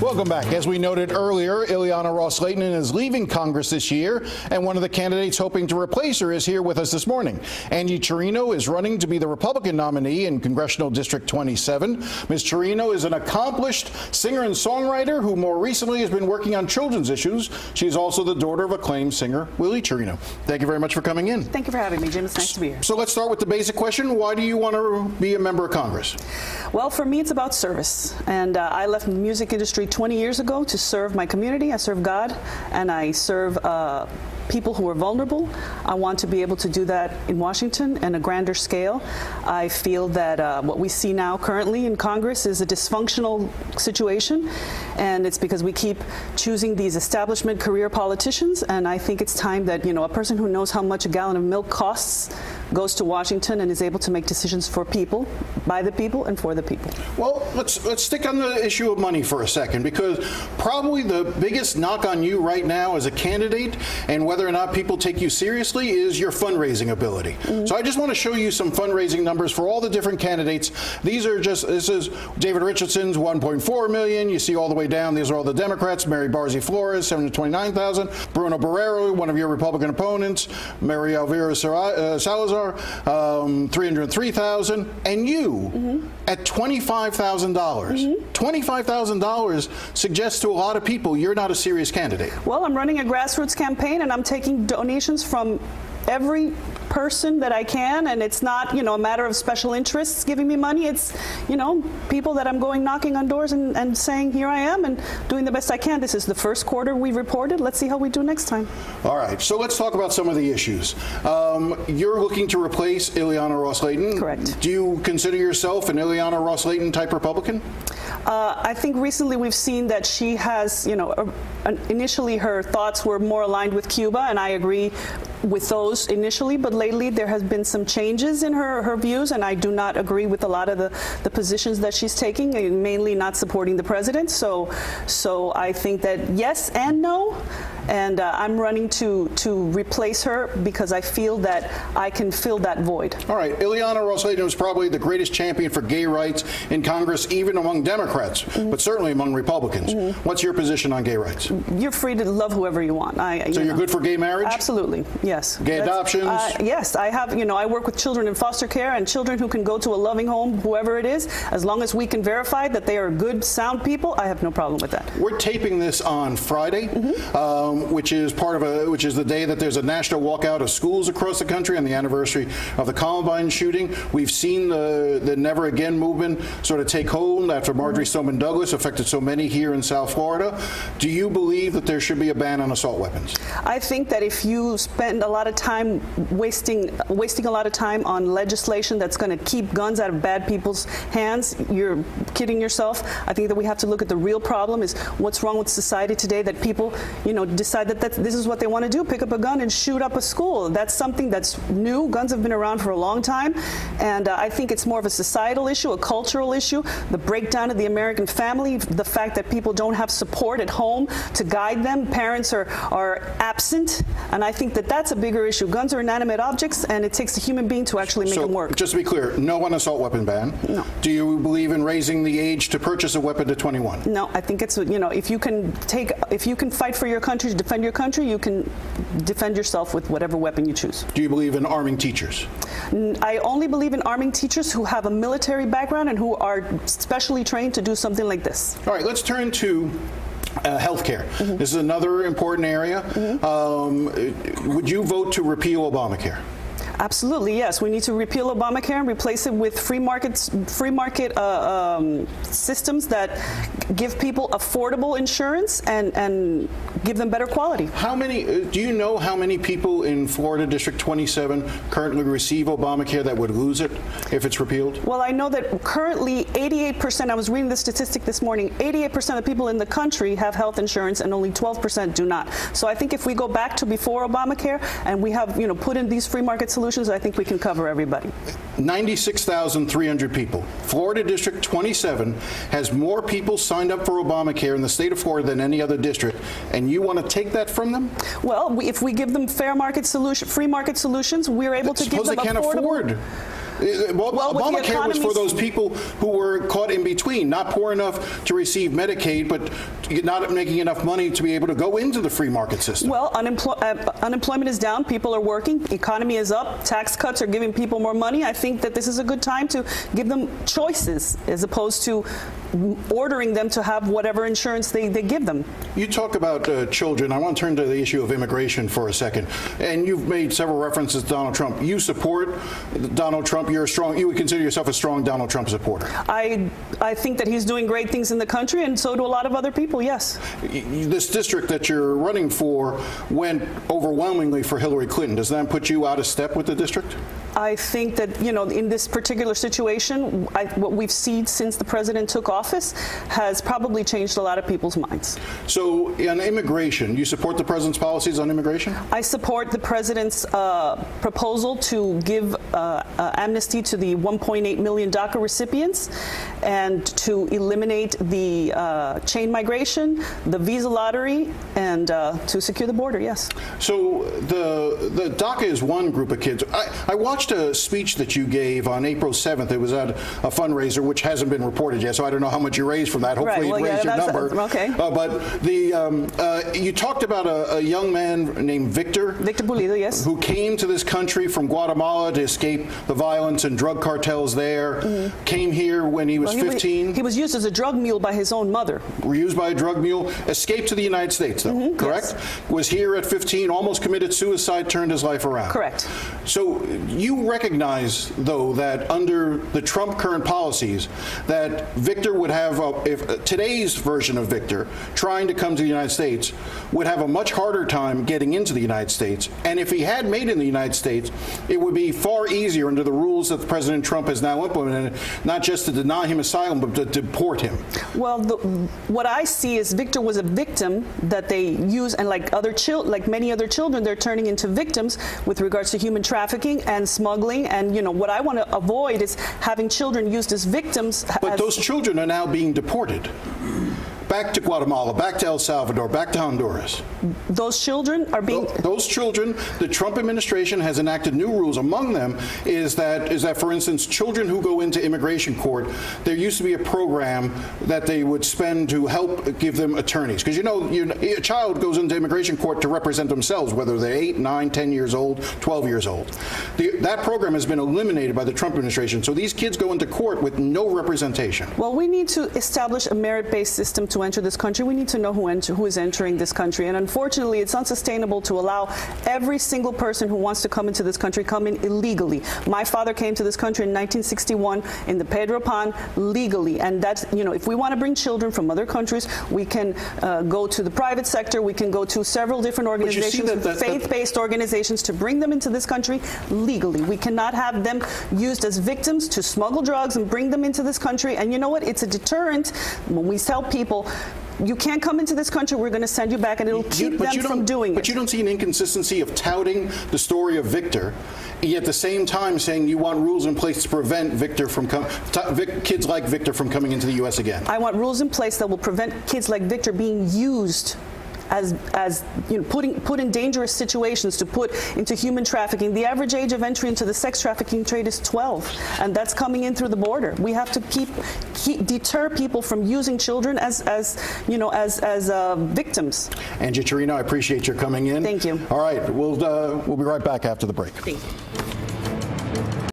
Welcome back. As we noted earlier, Ileana Ros-Lehtinen is leaving Congress this year, and one of the candidates hoping to replace her is here with us this morning. Angie Chirino is running to be the Republican nominee in Congressional District 27. Ms. Chirino is an accomplished singer and songwriter who more recently has been working on children's issues. She is also the daughter of acclaimed singer Willie Chirino. Thank you very much for coming in. Thank you for having me, Jim. It's nice to be here. So let's start with the basic question. Why do you want to be a member of Congress? Well, for me, it's about service. And I left the music industry 20 years ago to serve my community. I serve God, and I serve people who are vulnerable. I want to be able to do that in Washington on a grander scale. I feel that what we see now currently in Congress is a dysfunctional situation, and it's because we keep choosing these establishment career politicians, and I think it's time that, you know, a person who knows how much a gallon of milk costs goes to Washington and is able to make decisions for people, by the people, and for the people. Well, let's stick on the issue of money for a second, because probably the biggest knock on you right now as a candidate and whether or not people take you seriously is your fundraising ability. So I just want to show you some fundraising numbers for all the different candidates. This is David Richardson's 1.4 million. You see all the way down, these are all the Democrats. Mary Barzee Flores, 729,000. Bruno Barrero, one of your Republican opponents. Mary Elvira Salazar, 303,000. And you at $25,000. $25,000 suggests to a lot of people you're not a serious candidate. Well, I'm running a grassroots campaign, and I'm taking donations from every person that I can, and it's not, you know, a matter of special interests giving me money. It's, you know, people that I'm going knocking on doors and saying, here I am, and doing the best I can. This is the first quarter we've reported. Let's see how we do next time. All right, so let's talk about some of the issues. You're looking to replace Ileana Ros-Lehtinen. Correct. Do you consider yourself an Ileana Ros-Lehtinen type Republican? I think recently we've seen that she has, you know, initially her thoughts were more aligned with Cuba, and I agree with those initially, but lately there has been some changes in her views, and I do not agree with a lot of the positions that she's taking, and mainly not supporting the president. So I think that yes and no, and I'm running to replace her because I feel that I can fill that void. All right, Ileana Ros-Lehtinen was probably the greatest champion for gay rights in Congress, even among Democrats, but certainly among Republicans. What's your position on gay rights? You're free to love whoever you want. So you're good for gay marriage? Absolutely, yes. Gay adoptions? Yes, I have. You know, I work with children in foster care and children who can go to a loving home, whoever it is. As long as we can verify that they are good, sound people, I have no problem with that. We're taping this on Friday, which is the day that there's a national walkout of schools across the country on the anniversary of the Columbine shooting. We've seen the Never Again movement sort of take hold after Marjorie Stoneman Douglas affected so many here in South Florida. Do you believe that there should be a ban on assault weapons? I think that if you spend a lot of time wasting a lot of time on legislation that's going to keep guns out of bad people's hands, you're kidding yourself. I think that we have to look at the real problem is what's wrong with society today, that people, you know, decide that this is what they want to do, pick up a gun and shoot up a school. That's something that's new. Guns have been around for a long time, and I think it's more of a societal issue, a cultural issue, the breakdown of the American family, the fact that people don't have support at home to guide them. Parents are absent, and I think that that's a bigger issue. Guns are inanimate objects, and it takes a human being to actually make them work. Just to be clear, no on assault weapon ban. No. Do you believe in raising the age to purchase a weapon to 21? No, I think it's, you know, if you can fight for your country, to defend your country, you can defend yourself with whatever weapon you choose. Do you believe in arming teachers? I only believe in arming teachers who have a military background and who are specially trained to do something like this. All right, let's turn to healthcare. This is another important area. Would you vote to repeal Obamacare? Absolutely, yes. We need to repeal Obamacare and replace it with free market systems that give people affordable insurance and give them better quality. How many? Do you know how many people in Florida District 27 currently receive Obamacare that would lose it if it's repealed? Well, I know that currently 88%. I was reading the statistic this morning. 88% of people in the country have health insurance, and only 12% do not. So I think if we go back to before Obamacare and we have, you know, put in these free market solutions, I think we can cover everybody. 96,300 people. Florida District 27 has more people signed up for Obamacare in the state of Florida than any other district, and you want to take that from them? Well, if we give them free market solutions, we're able to give them affordable. Suppose they can't afford Obamacare was for those people who were caught in between, not poor enough to receive Medicaid, but not making enough money to be able to go into the free market system. Well, unemployment is down. People are working. Economy is up. Tax cuts are giving people more money. I think that this is a good time to give them choices as opposed to ordering them to have whatever insurance they give them. You talk about children. I want to turn to the issue of immigration for a second. And you've made several references to Donald Trump. You support Donald Trump. You would consider yourself a strong Donald Trump supporter. I think that he's doing great things in the country, and so do a lot of other people, yes. This district that you're running for went overwhelmingly for Hillary Clinton. Does that put you out of step with the district? I think that, in this particular situation, what we've seen since the president took office has probably changed a lot of people's minds. So on immigration, you support the president's policies on immigration? I support the president's proposal to give amnesty to the 1.8 million DACA recipients and to eliminate the chain migration, the visa lottery, and to secure the border, yes. So the DACA is one group of kids. I watched a speech that you gave on April 7th. It was at a fundraiser, which hasn't been reported yet, so I don't know how much you raised from that. Hopefully you raised your number. Okay. But you talked about a young man named Victor. Victor Pulido, yes. Who came to this country from Guatemala to escape the violence and drug cartels there. Mm-hmm. Came here when he was 15. He was used as a drug mule by his own mother. Used by a drug mule. Escaped to the United States, though, mm-hmm, correct? Yes. Was here at 15, almost committed suicide, turned his life around. Correct. So you recognize, though, that under the Trump current policies, that Victor would have, if today's version of Victor, trying to come to the United States, would have a much harder time getting into the United States. And if he had made it in the United States, it would be far easier under the rules that President Trump has now implemented, not just to deny him asylum, but to deport him. Well, what I see is Victor was a victim that they use, and like many other children, they're turning into victims with regards to human trafficking and smuggling. And what I want to avoid is having children used as victims. But those children are now being deported. Back to Guatemala, back to El Salvador, back to Honduras. Those children are being... Those children, the Trump administration has enacted new rules. Among them is that, for instance, children who go into immigration court, there used to be a program that they would spend to help give them attorneys. Because a child goes into immigration court to represent themselves, whether they're 8, 9, 10 years old, 12 years old. That program has been eliminated by the Trump administration. So these kids go into court with no representation. Well, we need to establish a merit-based system to enter this country. We need to know who is entering this country. And unfortunately, it's unsustainable to allow every single person who wants to come into this country come in illegally. My father came to this country in 1961 in the Pedro Pan legally. And that's, if we want to bring children from other countries, we can go to the private sector. We can go to several different organizations, faith-based organizations, to bring them into this country legally. We cannot have them used as victims to smuggle drugs and bring them into this country. And you know what? It's a deterrent when we tell people, you can't come into this country, we're going to send you back, and it'll keep them from doing it. But you don't see an inconsistency of touting the story of Victor, yet at the same time saying you want rules in place to prevent kids like Victor from coming into the U.S. again. I want rules in place that will prevent kids like Victor being used as put in dangerous situations, to put into human trafficking. The average age of entry into the sex trafficking trade is 12, and that's coming in through the border. We have to deter people from using children as victims. Angie Chirino, I appreciate your coming in. Thank you. All right, we'll be right back after the break. Thank you.